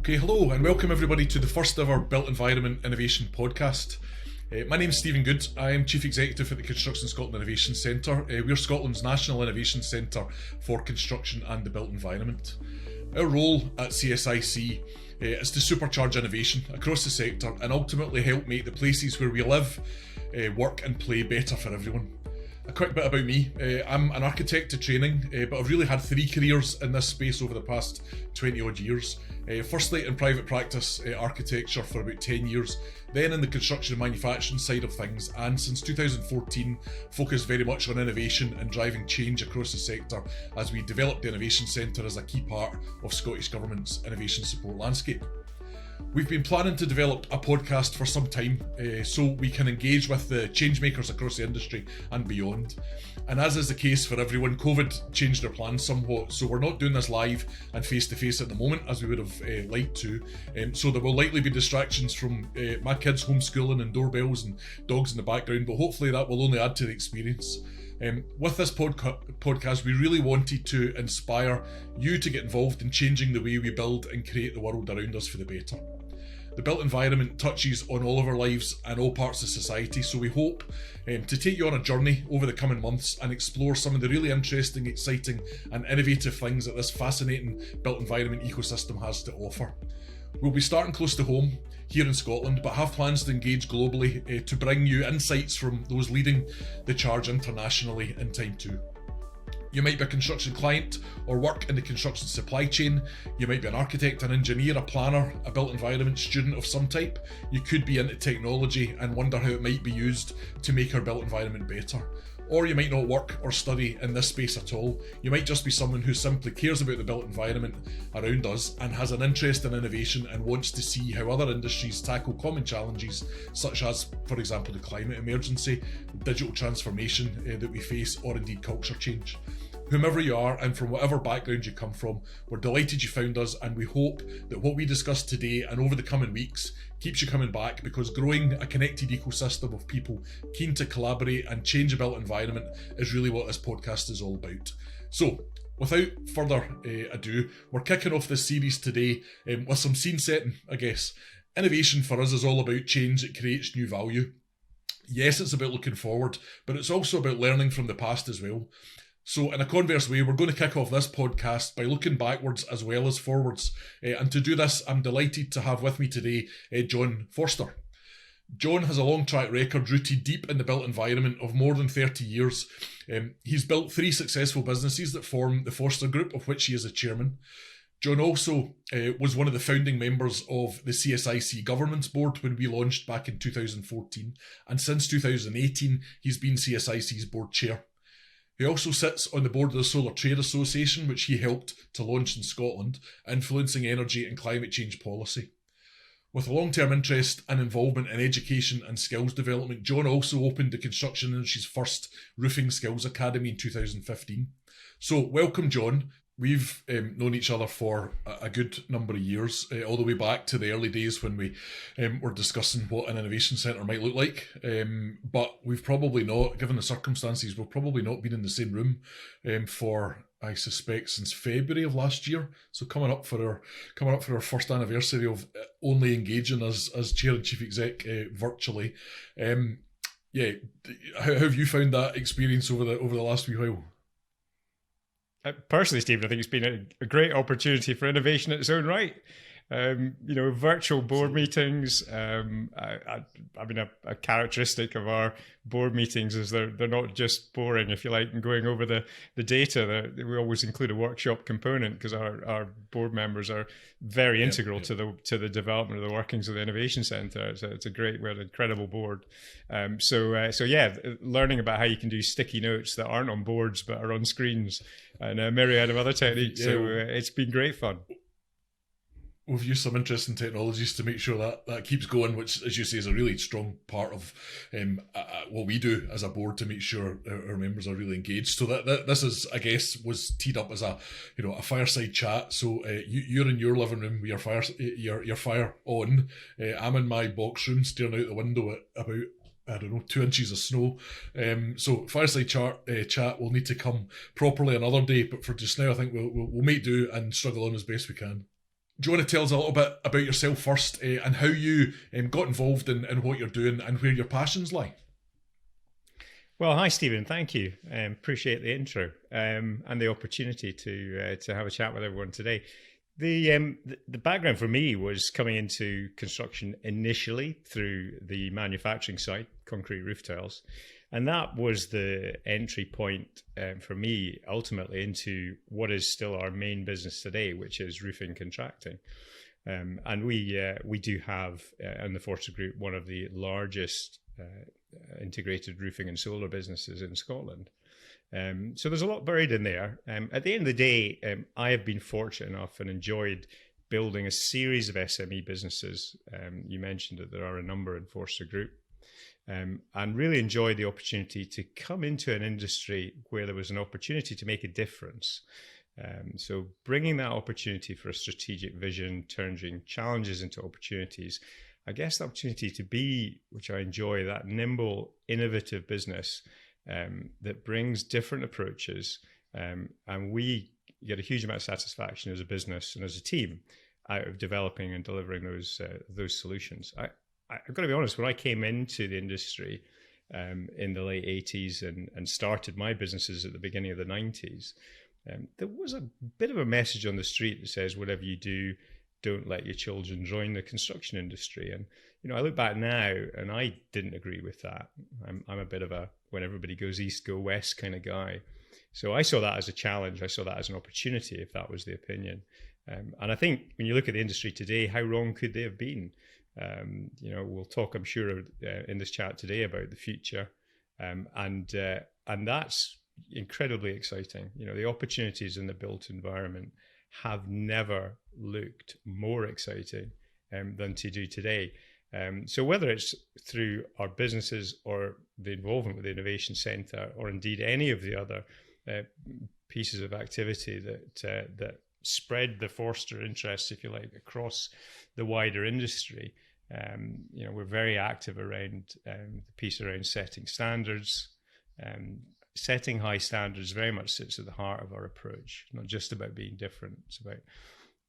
Okay, hello and welcome everybody to the first ever Built Environment Innovation podcast. My name is Stephen Good. I am Chief Executive at the Construction Scotland Innovation Centre. We're Scotland's national innovation centre for construction and the built environment. Our role at CSIC is to supercharge innovation across the sector and ultimately help make the places where we live, work and play better for everyone. A quick bit about me. I'm an architect to training, but I've really had 3 careers in this space over the past 20 odd years. Firstly in private practice architecture for about 10 years, then in the construction and manufacturing side of things, and since 2014 focused very much on innovation and driving change across the sector as we developed the Innovation Centre as a key part of Scottish Government's innovation support landscape. We've been planning to develop a podcast for some time so we can engage with the changemakers across the industry and beyond. And as is the case for everyone, COVID changed our plans somewhat, so we're not doing this live and face-to-face at the moment as we would have liked to. So there will likely be distractions from my kids homeschooling and doorbells and dogs in the background, but hopefully that will only add to the experience. With this podcast, we really wanted to inspire you to get involved in changing the way we build and create the world around us for the better. The built environment touches on all of our lives and all parts of society, so we hope to take you on a journey over the coming months and explore some of the really interesting, exciting and innovative things that this fascinating built environment ecosystem has to offer. We'll be starting close to home here in Scotland, but have plans to engage globally to bring you insights from those leading the charge internationally in time too. You might be a construction client or work in the construction supply chain. You might be an architect, an engineer, a planner, a built environment student of some type. You could be into technology and wonder how it might be used to make our built environment better. Or you might not work or study in this space at all. You might just be someone who simply cares about the built environment around us and has an interest in innovation and wants to see how other industries tackle common challenges such as, for example, the climate emergency, digital transformation that we face, or indeed culture change. Whomever you are and from whatever background you come from, we're delighted you found us, and we hope that what we discuss today and over the coming weeks keeps you coming back, because growing a connected ecosystem of people keen to collaborate and change a built environment is really what this podcast is all about. So, without further ado, we're kicking off this series today with some scene setting, I guess. Innovation for us is all about change that creates new value. Yes, it's about looking forward, but it's also about learning from the past as well. So in a converse way, we're going to kick off this podcast by looking backwards as well as forwards. And to do this, I'm delighted to have with me today John Forster. John has a long track record rooted deep in the built environment of more than 30 years. He's built 3 successful businesses that form the Forster Group, of which he is a chairman. John also was one of the founding members of the CSIC Governance Board when we launched back in 2014. And since 2018, he's been CSIC's board chair. He also sits on the board of the Solar Trade Association, which he helped to launch in Scotland, influencing energy and climate change policy. With a long-term interest and involvement in education and skills development, John also opened the construction industry's first roofing skills academy in 2015. So welcome, John. We've known each other for a good number of years, all the way back to the early days when we were discussing what an innovation centre might look like. But we've probably not, given the circumstances, we've probably not been in the same room for, I suspect, since February of last year. So coming up for our first anniversary of only engaging as chair and chief exec virtually. How have you found that experience over the last wee while? Personally, Stephen, I think it's been a great opportunity for innovation in its own right. Virtual board meetings. I mean, a characteristic of our board meetings is they're not just boring, if you like, and going over the data. We always include a workshop component because our board members are very integral to the development of the workings of the Innovation Centre. It's a great, we're an incredible board. Learning about how you can do sticky notes that aren't on boards but are on screens, and a myriad of other techniques. It's been great fun. We've used some interesting technologies to make sure that keeps going, which, as you say, is a really strong part of what we do as a board to make sure our members are really engaged. So that this is, I guess, was teed up as a fireside chat. So you're in your living room with your fire on. I'm in my box room, staring out the window at about 2 inches of snow. So fireside chat will need to come properly another day, but for just now, I think we'll make do and struggle on as best we can. Do you want to tell us a little bit about yourself first, and how you got involved in what you're doing and where your passions lie? Well, hi, Stephen. Thank you. Appreciate the intro and the opportunity to have a chat with everyone today. The background for me was coming into construction initially through the manufacturing side, concrete roof tiles. And that was the entry point for me ultimately into what is still our main business today, which is roofing contracting. And we do have in the Forster Group one of the largest integrated roofing and solar businesses in Scotland. So there's a lot buried in there. At the end of the day, I have been fortunate enough and enjoyed building a series of SME businesses. You mentioned that there are a number in Forster Group. And really enjoyed the opportunity to come into an industry where there was an opportunity to make a difference. So bringing that opportunity for a strategic vision, turning challenges into opportunities, I guess the opportunity to be, which I enjoy, that nimble, innovative business that brings different approaches. And we get a huge amount of satisfaction as a business and as a team out of developing and delivering those solutions. I've got to be honest, when I came into the industry in the late 80s and started my businesses at the beginning of the 90s, there was a bit of a message on the street that says, whatever you do, don't let your children join the construction industry. And, I look back now and I didn't agree with that. I'm a bit of a, when everybody goes east, go west kind of guy. So I saw that as a challenge. I saw that as an opportunity, if that was the opinion. And I think when you look at the industry today, how wrong could they have been? We'll talk, I'm sure, in this chat today about the future, and that's incredibly exciting. The opportunities in the built environment have never looked more exciting than to do today. So whether it's through our businesses or the involvement with the Innovation Centre, or indeed any of the other pieces of activity that spread the Forster interests, if you like, across the wider industry. We're very active around the piece around setting standards. Setting high standards very much sits at the heart of our approach. Not just about being different.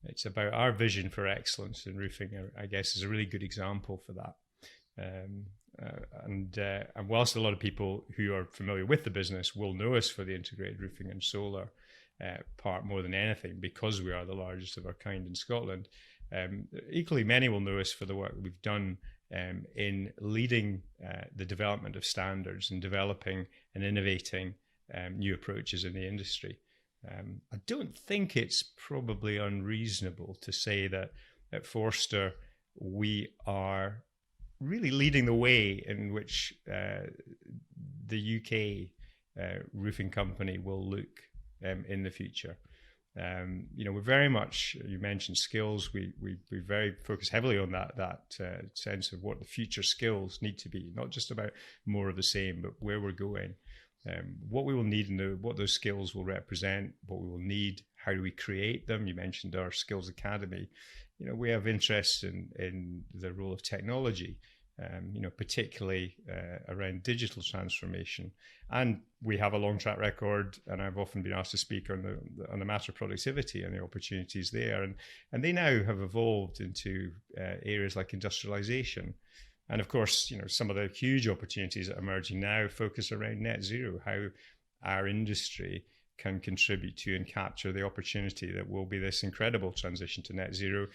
It's about our vision for excellence in roofing. I guess is a really good example for that. And whilst a lot of people who are familiar with the business will know us for the integrated roofing and solar part more than anything, because we are the largest of our kind in Scotland. Equally, many will know us for the work we've done in leading the development of standards and developing and innovating new approaches in the industry. I don't think it's probably unreasonable to say that at Forster we are really leading the way in which the UK roofing company will look in the future. We're very much, you mentioned skills, we very focus heavily on that sense of what the future skills need to be, not just about more of the same, but where we're going, what we will need and what those skills will represent, what we will need, how do we create them. You mentioned our Skills Academy. We have interest in the role of technology, particularly around digital transformation. And we have a long track record, and I've often been asked to speak on the matter of productivity and the opportunities there. And they now have evolved into areas like industrialization. And of course, some of the huge opportunities that are emerging now focus around net zero, how our industry can contribute to and capture the opportunity that will be this incredible transition to net zero.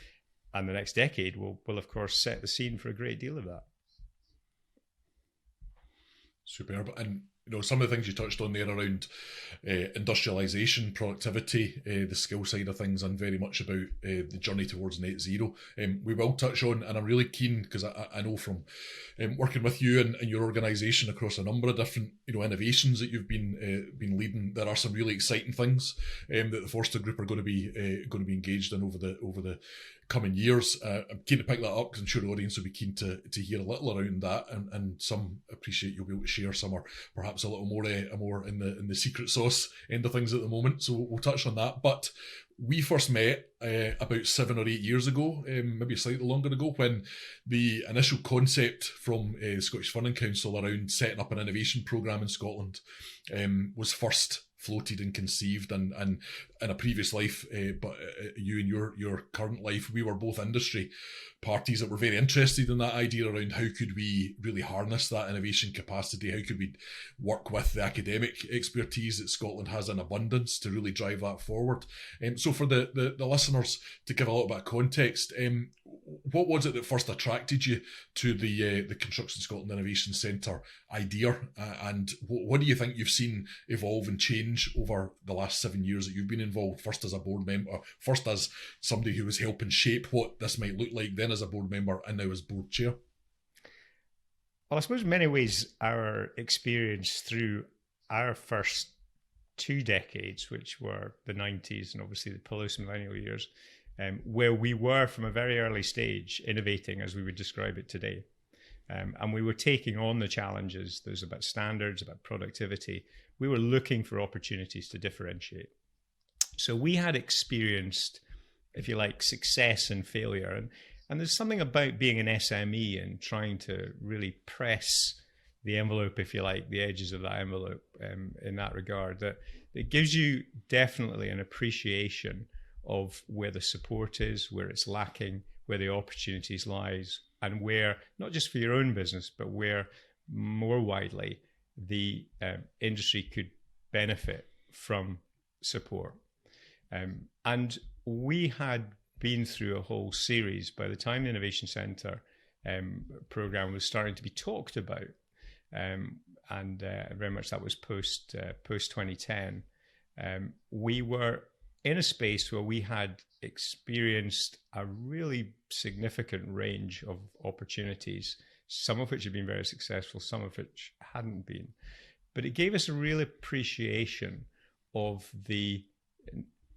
And the next decade will of course set the scene for a great deal of that. Superb. And some of the things you touched on there around industrialisation, productivity, the skill side of things, and very much about the journey towards net zero. We will touch on, and I'm really keen because I know from working with you and your organisation across a number of different innovations that you've been leading, there are some really exciting things that the Forster Group are going to be engaged in over the coming years. I'm keen to pick that up because I'm sure the audience will be keen to hear a little around that, and some appreciate you'll be able to share some, or perhaps a little more in the secret sauce end of things at the moment. So we'll touch on that. But we first met about 7 or 8 years ago, maybe slightly longer ago, when the initial concept from the Scottish Funding Council around setting up an innovation programme in Scotland was first floated and conceived, and in a previous life, but you and your current life, we were both industry parties that were very interested in that idea around how could we really harness that innovation capacity, how could we work with the academic expertise that Scotland has in abundance to really drive that forward. So for the listeners, to give a little bit of context, what was it that first attracted you to the Construction Scotland Innovation Centre idea, and what do you think you've seen evolve and change over the last 7 years that you've been involved, first as a board member, first as somebody who was helping shape what this might look like, then as a board member, and now as board chair? Well, I suppose in many ways our experience through our first 2 decades, which were the 90s and obviously the post-millennial years, where we were from a very early stage innovating as we would describe it today. And we were taking on the challenges. There's about standards, about productivity. We were looking for opportunities to differentiate. So we had experienced, if you like, success and failure. And there's something about being an SME and trying to really press the envelope, if you like, the edges of that envelope in that regard, that it gives you definitely an appreciation of where the support is, where it's lacking, where the opportunities lies, and where, not just for your own business, but where more widely the industry could benefit from support. And we had been through a whole series by the time the Innovation Centre programme was starting to be talked about, and very much that was post 2010. We were in a space where we had experienced a really significant range of opportunities, some of which had been very successful, some of which hadn't been. But it gave us a real appreciation of the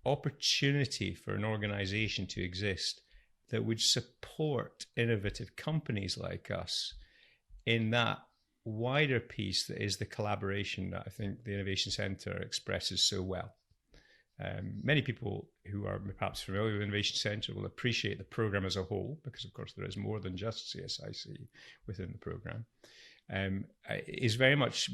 opportunity for an organization to exist that would support innovative companies like us in that wider piece that is the collaboration that I think the Innovation Centre expresses so well. Many people who are perhaps familiar with the Innovation Centre will appreciate the programme as a whole, because of course there is more than just CSIC within the programme. Is very much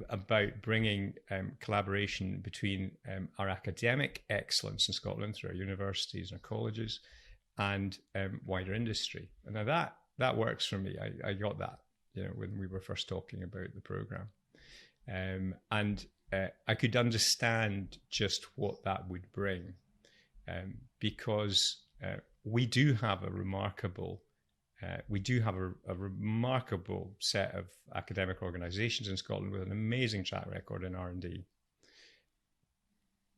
about bringing collaboration between our academic excellence in Scotland through our universities and our colleges and wider industry. And now that works for me. I got that, when we were first talking about the programme. And I could understand just what that would bring, because we do have a remarkable set of academic organisations in Scotland with an amazing track record in R&D.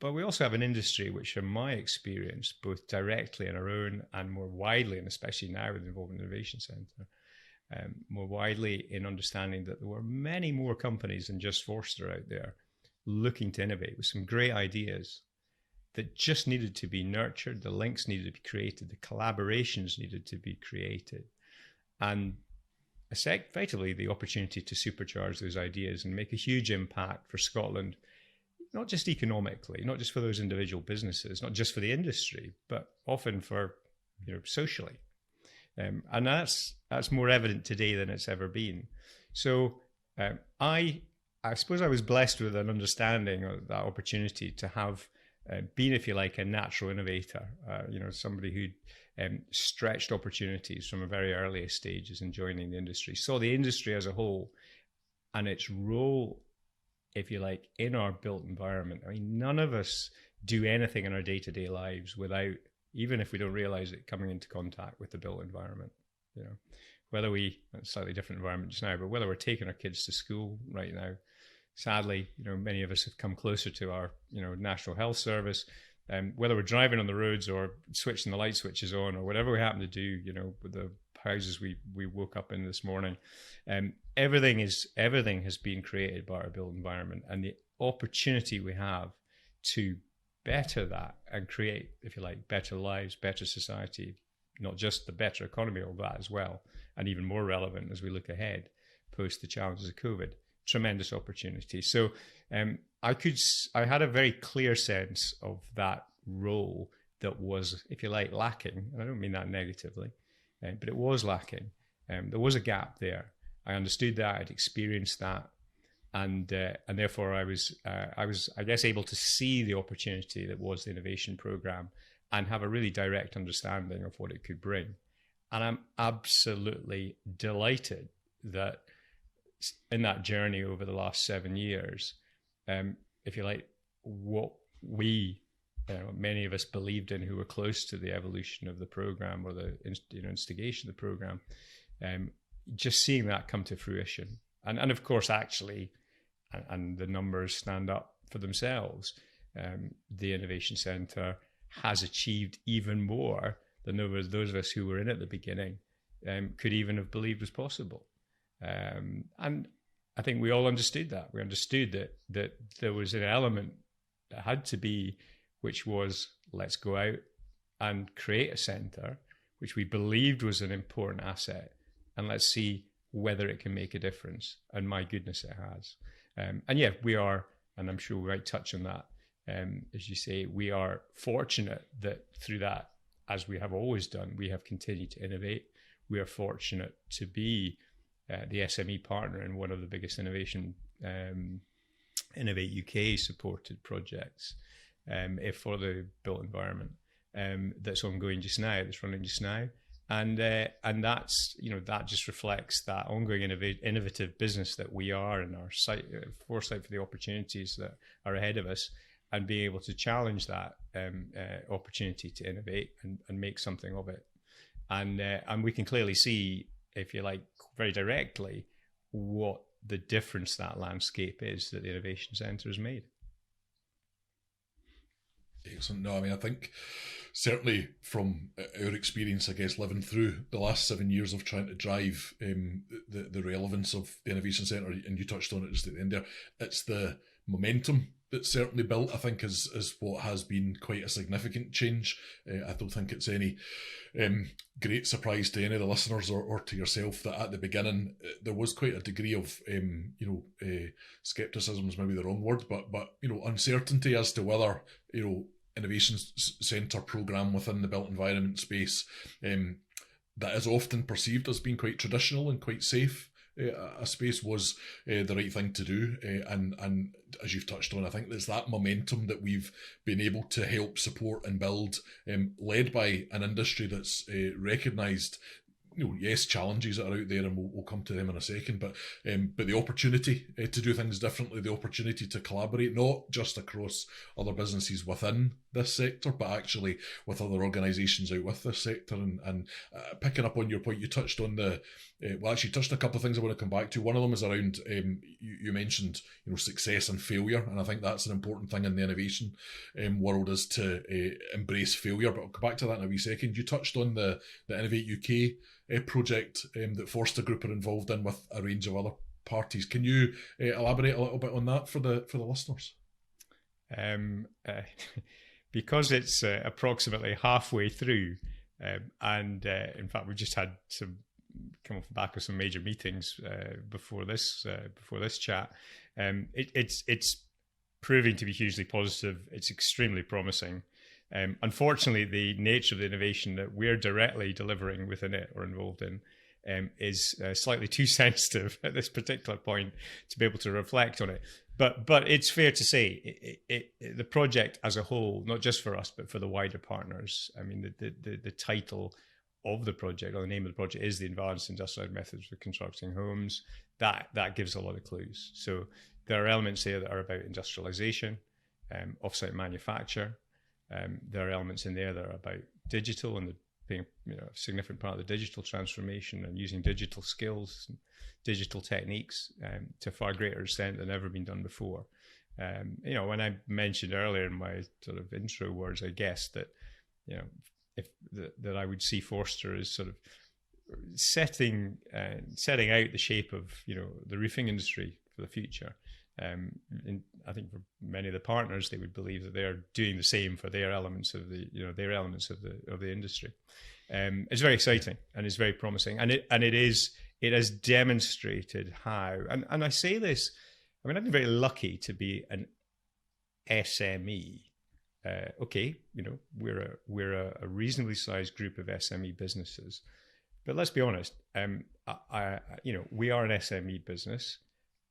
But we also have an industry which, in my experience, both directly in our own and more widely, and especially now with the involvement in the Innovation Centre, more widely in understanding that there were many more companies than just Forster out there looking to innovate with some great ideas that just needed to be nurtured, the links needed to be created, the collaborations needed to be created, and effectively the opportunity to supercharge those ideas and make a huge impact for Scotland, not just economically, not just for those individual businesses, not just for the industry, but often for, socially. And that's more evident today than it's ever been. So I suppose I was blessed with an understanding of that opportunity to have been, if you like, a natural innovator, somebody who'd stretched opportunities from a very early stages in joining the industry, saw the industry as a whole and its role, if you like, in our built environment. I mean, none of us do anything in our day-to-day lives without, even if we don't realize it, coming into contact with the built environment. Whether it's a slightly different environment just now, but whether we're taking our kids to school right now, sadly, many of us have come closer to our, National Health Service, whether we're driving on the roads or switching the light switches on or whatever we happen to do, with the houses we woke up in this morning, everything has been created by our built environment, and the opportunity we have to better that and create, if you like, better lives, better society, not just the better economy of that as well, and even more relevant as we look ahead post the challenges of COVID. Tremendous opportunity. So I had a very clear sense of that role that was, if you like, lacking. And I don't mean that negatively, but it was lacking. There was a gap there. I understood that. I'd experienced that. and therefore I was I guess able to see the opportunity that was the innovation program and have a really direct understanding of what it could bring. And I'm absolutely delighted that in that journey over the last 7 years, if you like, what we, many of us believed in who were close to the evolution of the program or the instigation of the program, just seeing that come to fruition. And of course, actually, and the numbers stand up for themselves, the Innovation Centre has achieved even more than those of us who were in at the beginning could even have believed was possible. And I think we all understood that. We understood that there was an element that had to be, which was, let's go out and create a centre, which we believed was an important asset, and let's see whether it can make a difference. And my goodness, it has. And yeah, we are, and I'm sure we might touch on that, as you say, we are fortunate that through that, as we have always done, we have continued to innovate. We are fortunate to be the SME partner in one of the biggest Innovate UK supported projects for the built environment that's ongoing just now, that's running just now. And that's, that just reflects that ongoing innovative business that we are, and our foresight for the opportunities that are ahead of us, and being able to challenge that opportunity to innovate and make something of it. And we can clearly see, if you like, very directly, what the difference that landscape is that the Innovation Centre has made. Excellent. No, I mean, I think certainly from our experience, I guess, living through the last 7 years of trying to drive the relevance of the Innovation Centre, and you touched on it just at the end there, it's the momentum that's certainly built, I think, is what has been quite a significant change. I don't think it's any great surprise to any of the listeners or to yourself that at the beginning there was quite a degree of scepticism is maybe the wrong word, but uncertainty as to whether Innovation Centre programme within the built environment space that is often perceived as being quite traditional and quite safe a space was the right thing to do, and as you've touched on, I think there's that momentum that we've been able to help support and build, led by an industry that's recognised, yes, challenges that are out there, and we'll come to them in a second, but the opportunity to do things differently, the opportunity to collaborate, not just across other businesses within this sector, but actually with other organisations out with this sector. And picking up on your point, you touched on touched on a couple of things I want to come back to. One of them is around, you mentioned, success and failure, and I think that's an important thing in the innovation world, is to embrace failure, but I'll come back to that in a wee second. You touched on the Innovate UK project that Forster Group are involved in with a range of other parties. Can you elaborate a little bit on that for the listeners? Because it's approximately halfway through, and in fact we've just had some come off the back of some major meetings before this chat. It's proving to be hugely positive. It's extremely promising. Unfortunately, the nature of the innovation that we're directly delivering within it or involved in is slightly too sensitive at this particular point to be able to reflect on it. But it's fair to say the project as a whole, not just for us, but for the wider partners. I mean, the title of the project, or the name of the project, is the Advanced Industrialised Methods for Constructing Homes. That gives a lot of clues. So there are elements there that are about industrialization, offsite manufacture. There are elements in there that are about digital and being a significant part of the digital transformation and using digital skills and digital techniques to a far greater extent than ever been done before. When I mentioned earlier in my sort of intro words, I guess that that I would see Forster as sort of setting out the shape of the roofing industry for the future. And I think for many of the partners, they would believe that they're doing the same for their elements of the industry. It's very exciting and it's very promising, and it has demonstrated how. And I say this, I mean, I've been very lucky to be an SME. We're a reasonably sized group of SME businesses, but let's be honest. We are an SME business.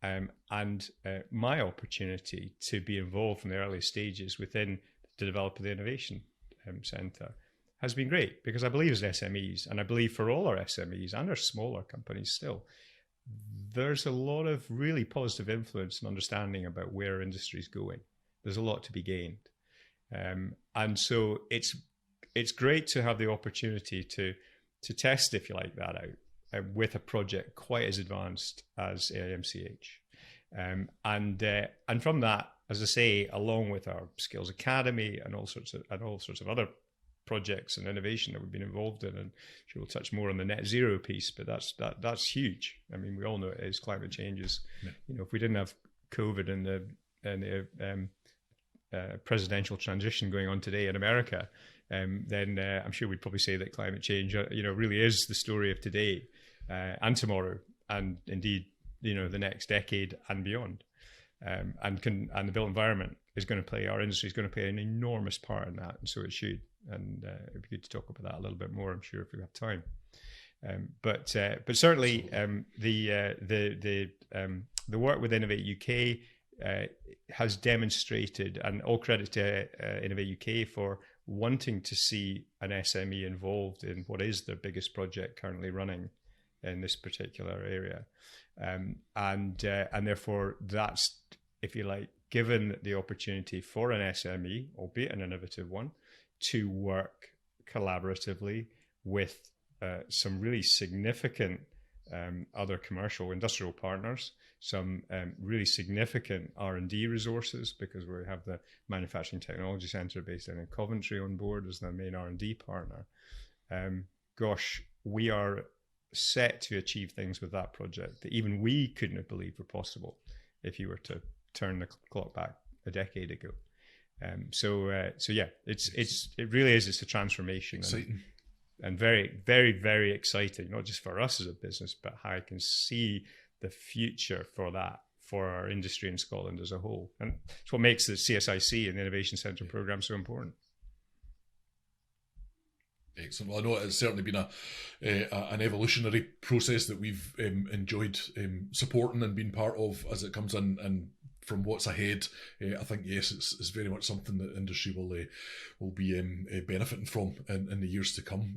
and my opportunity to be involved from the early stages within the development of the Innovation Centre has been great, because I believe as SMEs, and I believe for all our SMEs and our smaller companies still, there's a lot of really positive influence and understanding about where our industry is going. There's a lot to be gained. And so it's great to have the opportunity to test, if you like, that out with a project quite as advanced as AIMCH. And from that, as I say, along with our Skills Academy and all sorts of other projects and innovation that we've been involved in, and sure we'll touch more on the net zero piece, but that's huge. I mean, we all know it is. Climate change is, if we didn't have COVID and the presidential transition going on today in America, then I'm sure we'd probably say that climate change, really is the story of today and tomorrow, and indeed, the next decade and beyond. And the built environment is going to play, our industry is going to play an enormous part in that, and so it should. And it'd be good to talk about that a little bit more, I'm sure, if we have time. But certainly the work with Innovate UK has demonstrated, and all credit to Innovate UK for wanting to see an SME involved in what is their biggest project currently running in this particular area, and therefore that's, if you like, given the opportunity for an SME, albeit an innovative one, to work collaboratively with some really significant other commercial industrial partners, some really significant R&D resources, because we have the Manufacturing Technology Centre based in Coventry on board as the main R&D partner. We are set to achieve things with that project that even we couldn't have believed were possible if you were to turn the clock back a decade ago. So yeah, it really is. It's a transformation. Exciting. And very, very, very exciting, not just for us as a business, but how I can see the future for that, for our industry in Scotland as a whole. And it's what makes the CSIC and the Innovation Centre programme so important. Excellent. Well, I know it's certainly been an evolutionary process that we've enjoyed supporting and being part of as it comes in, and from what's ahead, I think, yes, it's very much something that industry will be benefiting from in the years to come.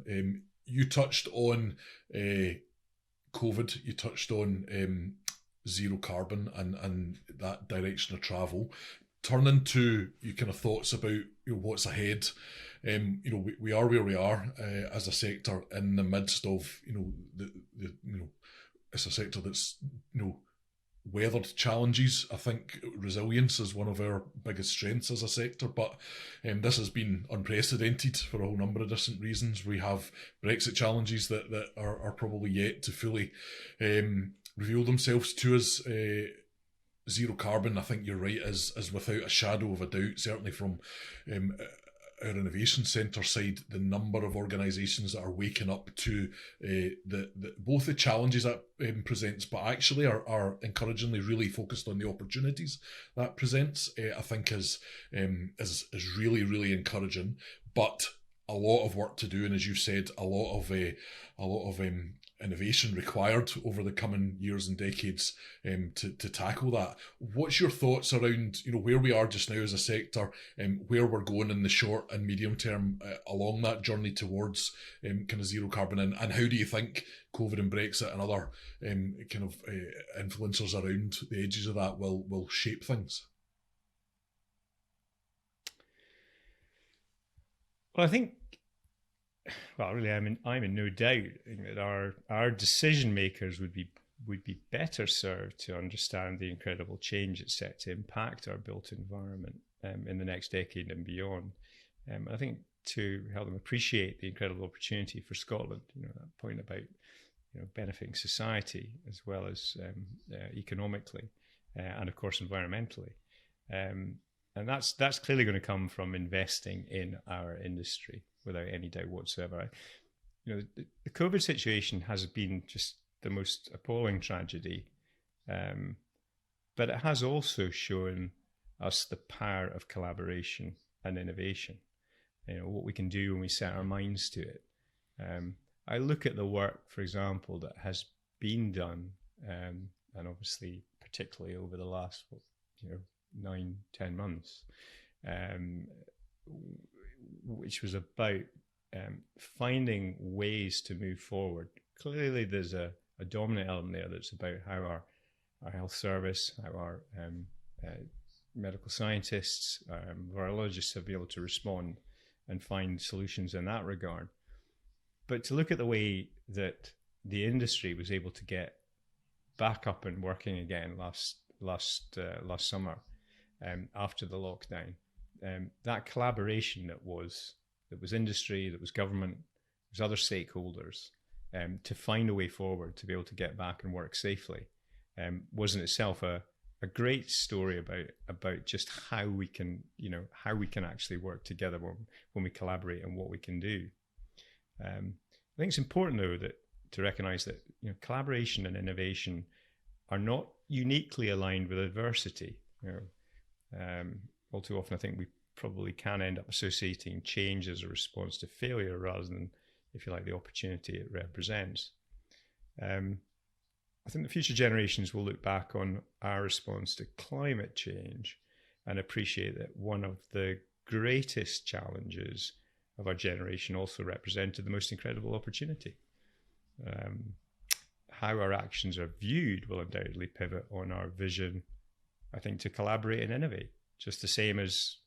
You touched on COVID, you touched on zero carbon and that direction of travel. Turning to your kind of thoughts about what's ahead. We are where we are as a sector in the midst of it's a sector that's weathered challenges. I think resilience is one of our biggest strengths as a sector, but this has been unprecedented for a whole number of different reasons. We have Brexit challenges that are probably yet to fully reveal themselves to us. Zero carbon, I think you're right, is without a shadow of a doubt, certainly from our Innovation Centre side, the number of organisations that are waking up to both the challenges that presents, but actually are encouragingly really focused on the opportunities that presents, I think is really, really encouraging. But a lot of work to do, and as you said, a lot of innovation required over the coming years and decades to tackle that. What's your thoughts around where we are just now as a sector, where we're going in the short and medium term along that journey towards kind of zero carbon, and how do you think COVID and Brexit and other kind of influencers around the edges of that will shape things? Well, I think, really, I'm in no doubt that our decision makers would be better served to understand the incredible change it's set to impact our built environment in the next decade and beyond. I think to help them appreciate the incredible opportunity for Scotland, that point about benefiting society as well as economically and of course environmentally. And that's clearly going to come from investing in our industry without any doubt whatsoever. The COVID situation has been just the most appalling tragedy, but it has also shown us the power of collaboration and innovation. What we can do when we set our minds to it. I look at the work, for example, that has been done, and obviously particularly over the last 9-10 months, which was about finding ways to move forward. Clearly, there's a dominant element there that's about how our health service, how our medical scientists, virologists have been able to respond and find solutions in that regard. But to look at the way that the industry was able to get back up and working again last summer after the lockdown, that collaboration that was industry, that was government, there was other stakeholders, to find a way forward to be able to get back and work safely, was in itself a great story about just how we can actually work together when we collaborate and what we can do. I think it's important though to recognise that collaboration and innovation are not uniquely aligned with adversity. All too often, I think we probably can end up associating change as a response to failure rather than, if you like, the opportunity it represents. I think the future generations will look back on our response to climate change and appreciate that one of the greatest challenges of our generation also represented the most incredible opportunity. How our actions are viewed will undoubtedly pivot on our vision, I think, to collaborate and innovate. Just the same as,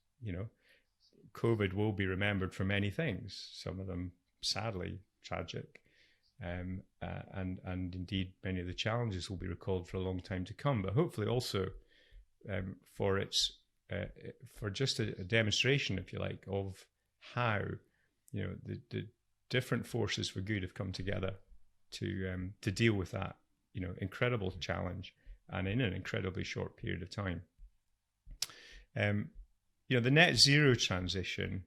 COVID will be remembered for many things, some of them sadly tragic, and indeed many of the challenges will be recalled for a long time to come. But hopefully also for just a demonstration, if you like, of how the different forces for good have come together to deal with that incredible challenge and in an incredibly short period of time. The net zero transition,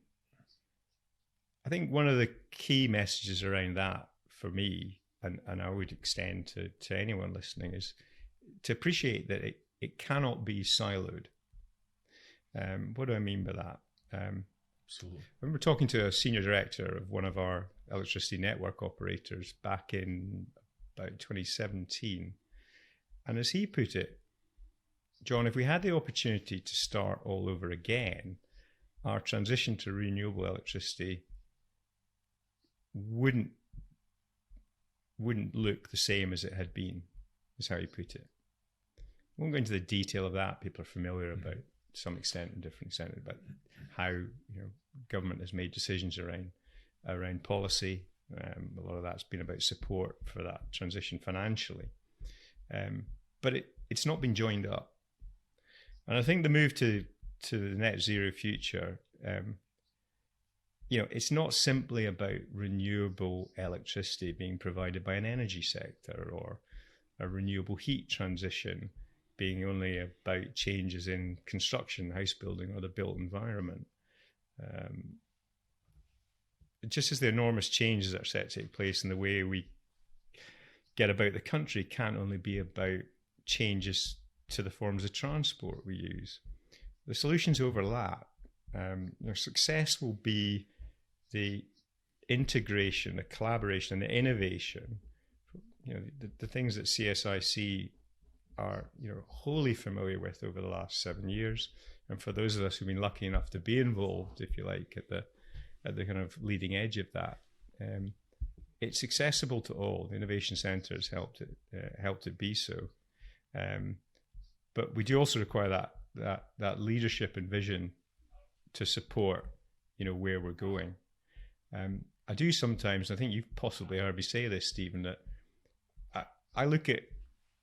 I think one of the key messages around that for me, and I would extend to anyone listening, is to appreciate that it cannot be siloed. What do I mean by that? Absolutely. I remember talking to a senior director of one of our electricity network operators back in about 2017. And as he put it, John, if we had the opportunity to start all over again, our transition to renewable electricity wouldn't look the same as it had been, is how he put it. I won't go into the detail of that. People are familiar about, to some extent and different extent, about how government has made decisions around policy. A lot of that's been about support for that transition financially, but it's not been joined up. And I think the move to the net zero future, it's not simply about renewable electricity being provided by an energy sector or a renewable heat transition being only about changes in construction, house building, or the built environment. Just as the enormous changes that are set to take place in the way we get about the country can't only be about changes to the forms of transport we use. The solutions overlap. Success will be the integration, the collaboration, and the innovation. The things that CSIC are wholly familiar with over the last 7 years, and for those of us who've been lucky enough to be involved, if you like, at the kind of leading edge of that, it's accessible to all. The Innovation Centre has helped it be so. But we do also require that leadership and vision to support, where we're going. I do sometimes, I think you've possibly heard me say this, Stephen, that I look at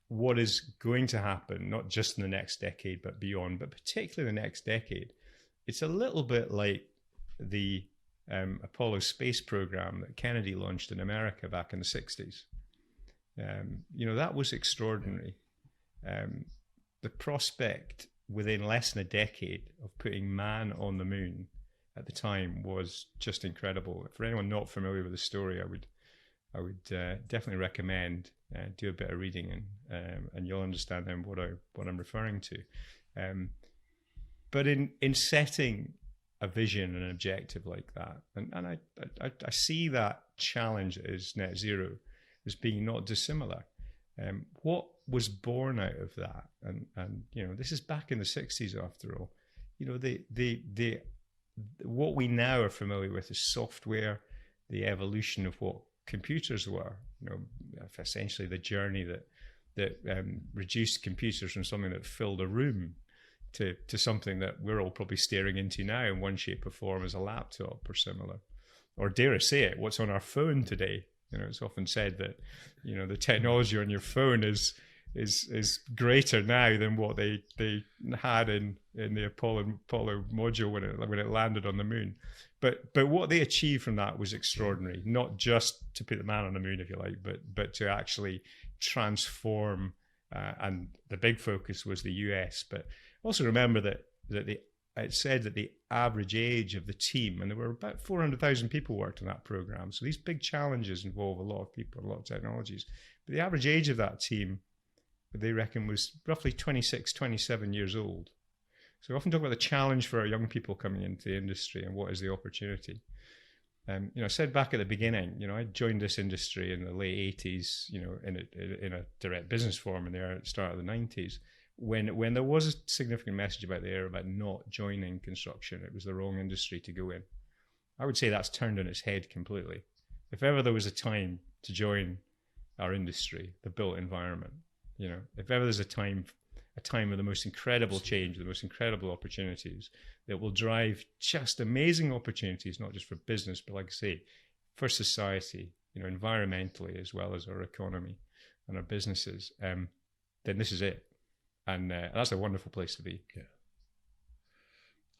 what is going to happen, not just in the next decade, but beyond, but particularly the next decade. It's a little bit like the Apollo space program that Kennedy launched in America back in the 60s. That was extraordinary. The prospect within less than a decade of putting man on the moon at the time was just incredible. For anyone not familiar with the story, I would definitely recommend do a bit of reading and you'll understand then what I'm referring to. But in setting a vision and an objective like that, and I see that challenge as net zero as being not dissimilar. What was born out of that, and this is back in the 60s after all. The what we now are familiar with is software, the evolution of what computers were. Essentially the journey that reduced computers from something that filled a room to something that we're all probably staring into now in one shape or form as a laptop or similar. Or dare I say it, what's on our phone today? It's often said that, the technology on your phone is greater now than what they had in the Apollo module when it landed on the moon. But what they achieved from that was extraordinary, not just to put the man on the moon, if you like, but to actually transform, and the big focus was the US. But also remember that it said that the average age of the team, and there were about 400,000 people worked on that program. So these big challenges involve a lot of people, a lot of technologies. But the average age of that team, they reckon, was roughly 26, 27 years old. So we often talk about the challenge for our young people coming into the industry and what is the opportunity. I said back at the beginning, I joined this industry in the late 80s, in a direct business form in the start of the 90s. When there was a significant message about not joining construction, it was the wrong industry to go in. I would say that's turned on its head completely. If ever there was a time to join our industry, the built environment, if ever there's a time of the most incredible change, the most incredible opportunities that will drive just amazing opportunities, not just for business, but like I say, for society, environmentally, as well as our economy and our businesses, then this is it. And that's a wonderful place to be. Yeah,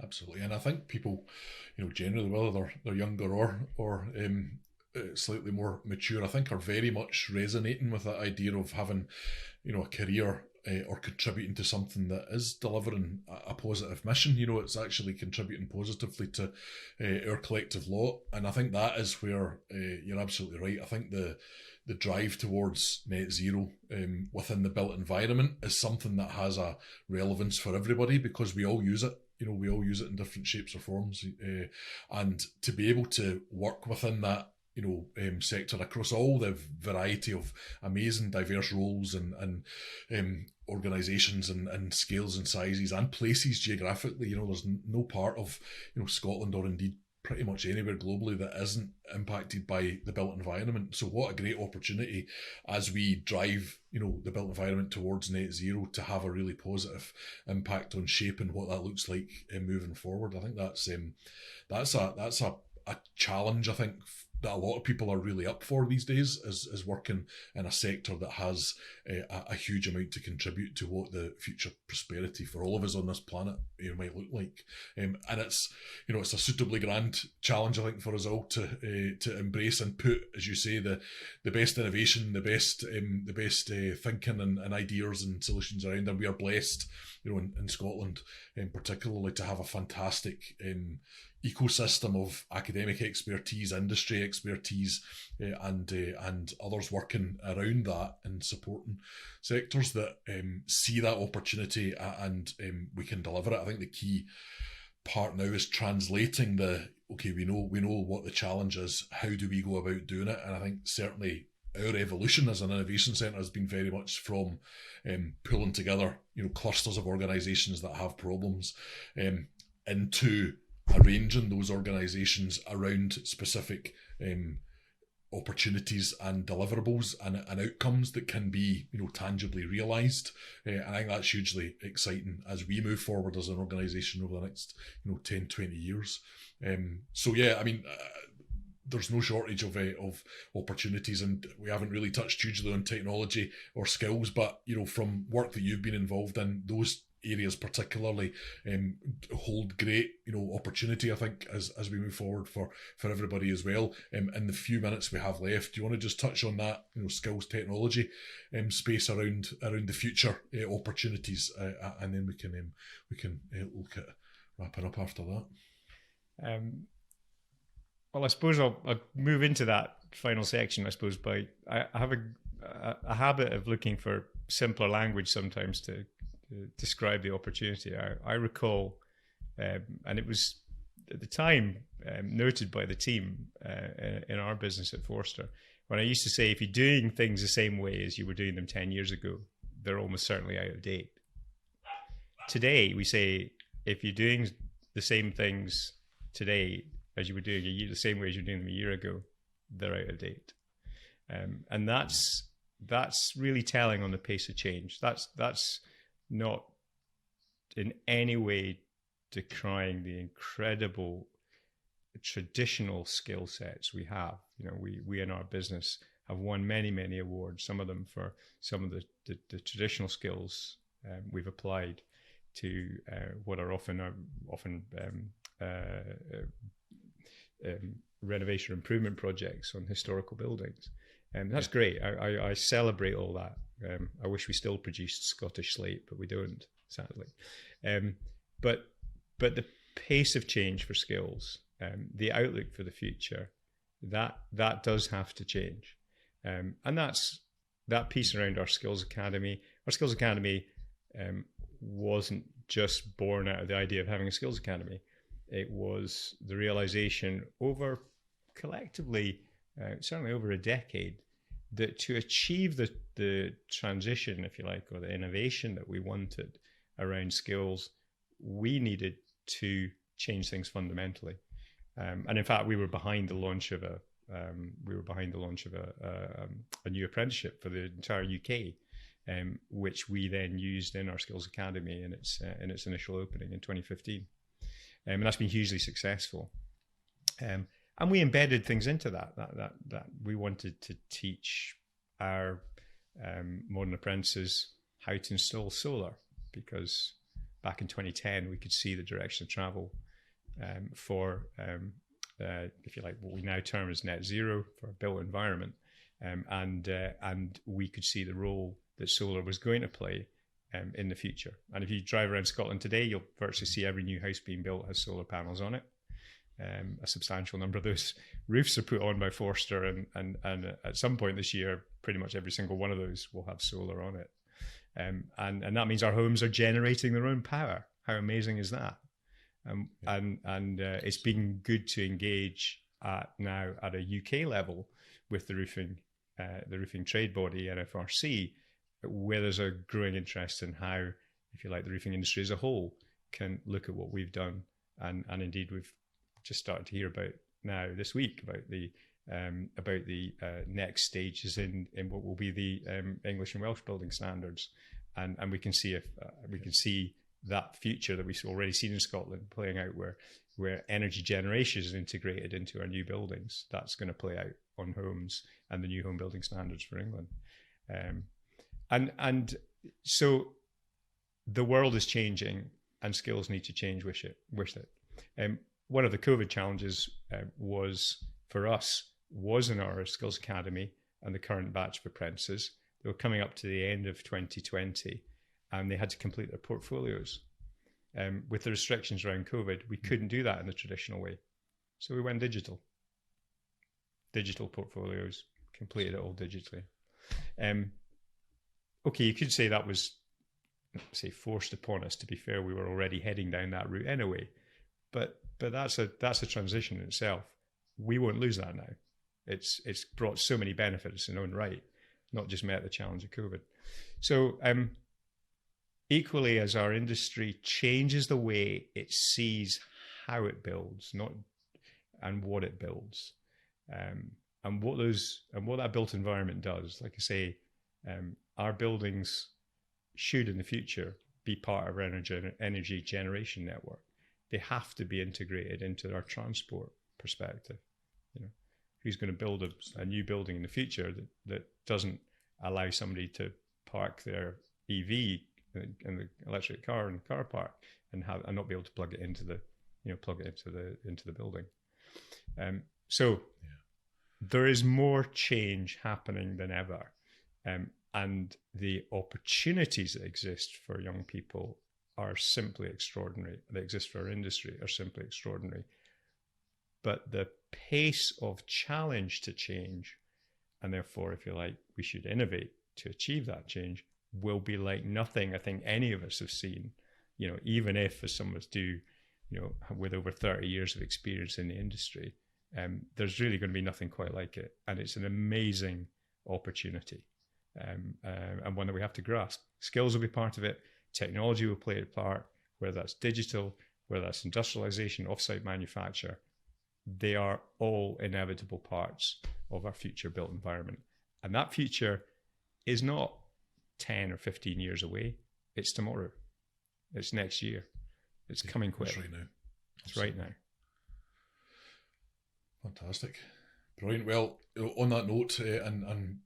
absolutely. And I think people, generally, whether they're younger or slightly more mature, I think are very much resonating with that idea of having, a career or contributing to something that is delivering a positive mission. It's actually contributing positively to our collective lot. And I think that is where you're absolutely right. I think the drive towards net zero within the built environment is something that has a relevance for everybody, because we all use it. We all use it in different shapes or forms. And to be able to work within that sector across all the variety of amazing diverse roles and organisations and scales and sizes and places geographically, there's no part of Scotland, or indeed pretty much anywhere globally, that isn't impacted by the built environment. So what a great opportunity as we drive the built environment towards net zero to have a really positive impact on shaping what that looks like moving forward. I think that's a challenge, I think, that a lot of people are really up for these days, is working in a sector that has a huge amount to contribute to what the future prosperity for all of us on this planet might look like. And it's it's a suitably grand challenge, I think, for us all to embrace and put, as you say, the best innovation, the best thinking and ideas and solutions around. And we are blessed, in Scotland, particularly, to have a fantastic ecosystem of academic expertise, industry expertise, and others working around that and supporting sectors that see that opportunity and we can deliver it. I think the key part now is translating we know what the challenge is, how do we go about doing it? And I think certainly our evolution as an innovation centre has been very much from pulling together clusters of organisations that have problems into arranging those organisations around specific opportunities and deliverables and outcomes that can be tangibly realised. And I think that's hugely exciting as we move forward as an organisation over the next 10, 20 years. So yeah, I mean, there's no shortage of opportunities, and we haven't really touched hugely on technology or skills, but from work that you've been involved in, those areas particularly hold great opportunity, I think, as we move forward for everybody as well. In the few minutes we have left, do you want to just touch on that skills technology space around the future opportunities, and then we can look at wrapping up after that. Well, I suppose I'll move into that final section, I suppose, by I have a habit of looking for simpler language sometimes to describe the opportunity. I recall, and it was at the time noted by the team in our business at Forster, when I used to say, if you're doing things the same way as you were doing them 10 years ago, they're almost certainly out of date. Today, we say if you're doing the same things today as you were doing the same way as you were doing them a year ago, they're out of date. And that's really telling on the pace of change. That's not in any way decrying the incredible traditional skill sets we have. We in our business have won many awards, some of them for some of the traditional skills we've applied to what are often renovation improvement projects on historical buildings. And that's great. I celebrate all that. I wish we still produced Scottish slate, but we don't, sadly. But the pace of change for skills, the outlook for the future, that does have to change. And that's that piece around our Skills Academy. Our Skills Academy wasn't just born out of the idea of having a Skills Academy. It was the realization over collectively, certainly over a decade, that to achieve the transition, if you like, or the innovation that we wanted around skills, we needed to change things fundamentally. And in fact, we were behind the launch of a new apprenticeship for the entire UK, which we then used in our Skills Academy in its initial opening in 2015, and that's been hugely successful. And we embedded things into that we wanted to teach our modern apprentices how to install solar, because back in 2010 we could see the direction of travel for if you like, what we now term as net zero for a built environment, and we could see the role that solar was going to play in the future. And if you drive around Scotland today, you'll virtually see every new house being built has solar panels on it. A substantial number of those roofs are put on by Forster, and at some point this year, pretty much every single one of those will have solar on it. And that means our homes are generating their own power. How amazing is that? And it's been good to engage now at a UK level with the roofing trade body, NFRC, where there's a growing interest in how, if you like, the roofing industry as a whole can look at what we've done. And indeed, we've just started to hear about now this week about the next stages in what will be the English and Welsh building standards, and we can see we can see that future that we've already seen in Scotland playing out, where energy generation is integrated into our new buildings. That's going to play out on homes and the new home building standards for England, and so the world is changing, and skills need to change with it. One of the COVID challenges was in our Skills Academy and the current batch of apprentices. They were coming up to the end of 2020, and they had to complete their portfolios. With the restrictions around COVID, we couldn't do that in the traditional way. So we went digital. Digital portfolios, completed it all digitally. Okay, you could say that was, say, forced upon us. To be fair, we were already heading down that route anyway. But that's a transition in itself. We won't lose that now. It's brought so many benefits in its own right, not just met the challenge of COVID. So equally, as our industry changes the way it sees how it builds, and what it builds, and what that built environment does. Like I say, our buildings should in the future be part of our energy generation network. They have to be integrated into our transport perspective. Who's going to build a new building in the future that doesn't allow somebody to park their EV in the electric car in the car park and not be able to plug it into the building. So there is more change happening than ever, and the opportunities that exist for young people are simply extraordinary. That exist for our industry are simply extraordinary. But the pace of challenge to change, and therefore, if you like, we should innovate to achieve that change, will be like nothing I think any of us have seen. Even if, as some of us do, with over 30 years of experience in the industry, there's really going to be nothing quite like it. And it's an amazing opportunity. and one that we have to grasp. Skills will be part of it. Technology will play a part, whether that's digital, whether that's industrialization, offsite manufacture. They are all inevitable parts of our future built environment. And that future is not 10 or 15 years away. It's tomorrow. It's next year. It's coming quick. It's right now. It's right now. Fantastic. Brilliant. Well, on that note, and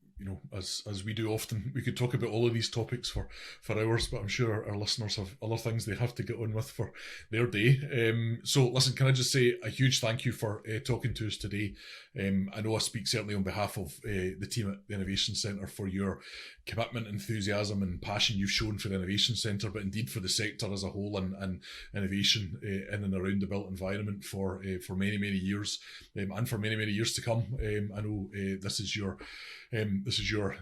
as we do often, we could talk about all of these topics for hours, but I'm sure our listeners have other things they have to get on with for their day. So listen, can I just say a huge thank you for talking to us today. I know I speak certainly on behalf of the team at the Innovation Centre for your commitment, enthusiasm and passion you've shown for the Innovation Centre, but indeed for the sector as a whole and innovation in and around the built environment for many, many years and for many, many years to come. I know this is your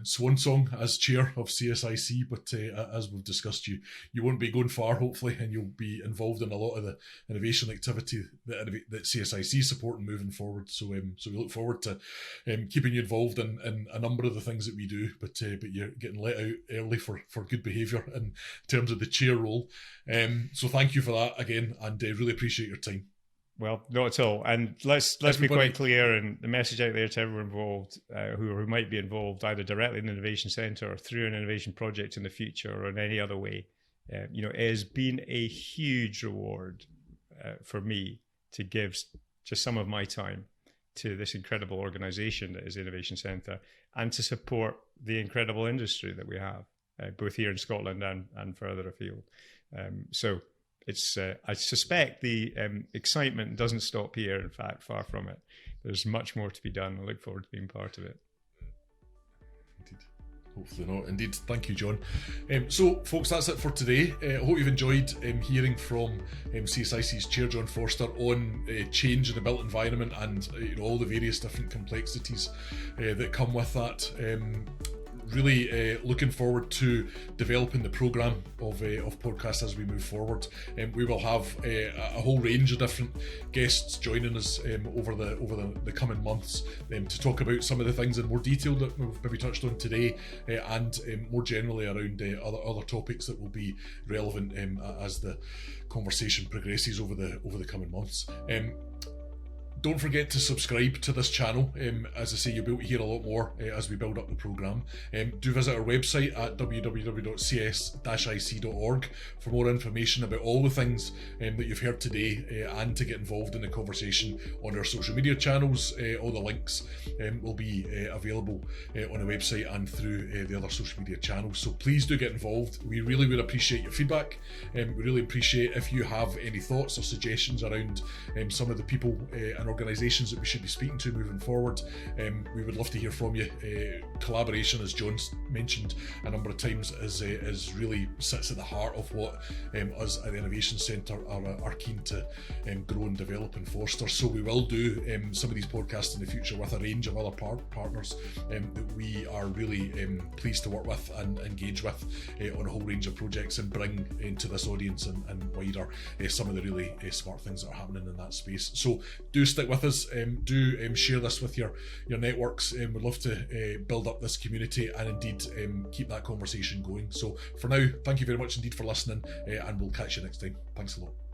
swan song as chair of CSIC, but as we've discussed, you won't be going far, hopefully, and you'll be involved in a lot of the innovation activity that CSIC support and moving forward. So we look forward to keeping you involved in a number of the things that we do, but you're getting let out early for good behaviour in terms of the chair role. So thank you for that again, and really appreciate your time. Well, not at all. And let's be quite clear, and the message out there to everyone involved who might be involved either directly in the Innovation Centre or through an innovation project in the future or in any other way, it has been a huge reward for me to give just some of my time to this incredible organisation that is the Innovation Centre, and to support the incredible industry that we have, both here in Scotland and further afield. So it's I suspect the excitement doesn't stop here. In fact, far from it. There's much more to be done. I look forward to being part of it. Indeed. Hopefully not. Indeed. Thank you, John. So, folks, that's it for today. I hope you've enjoyed hearing from CSIC's Chair, John Forster, on change in the built environment and all the various different complexities that come with that. Really looking forward to developing the programme of podcasts as we move forward. We will have a whole range of different guests joining us over the coming months to talk about some of the things in more detail that we've maybe touched on today, and more generally around other topics that will be relevant as the conversation progresses over the coming months. Don't forget to subscribe to this channel. As I say, you'll be able to hear a lot more as we build up the programme. Do visit our website at www.cs-ic.org for more information about all the things that you've heard today, and to get involved in the conversation on our social media channels. All the links will be available on the website and through the other social media channels. So please do get involved. We really would appreciate your feedback. We really appreciate if you have any thoughts or suggestions around some of the people and organisations that we should be speaking to moving forward. We would love to hear from you. Collaboration, as John's mentioned a number of times, is really sits at the heart of what us at the Innovation Centre are keen to grow and develop in Forster. So we will do some of these podcasts in the future with a range of other partners that we are really pleased to work with and engage with on a whole range of projects, and bring into this audience and wider some of the really smart things that are happening in that space. So do stick with us. Do share this with your networks. We'd love to build up this community and indeed keep that conversation going. So for now, thank you very much indeed for listening, and we'll catch you next time. Thanks a lot.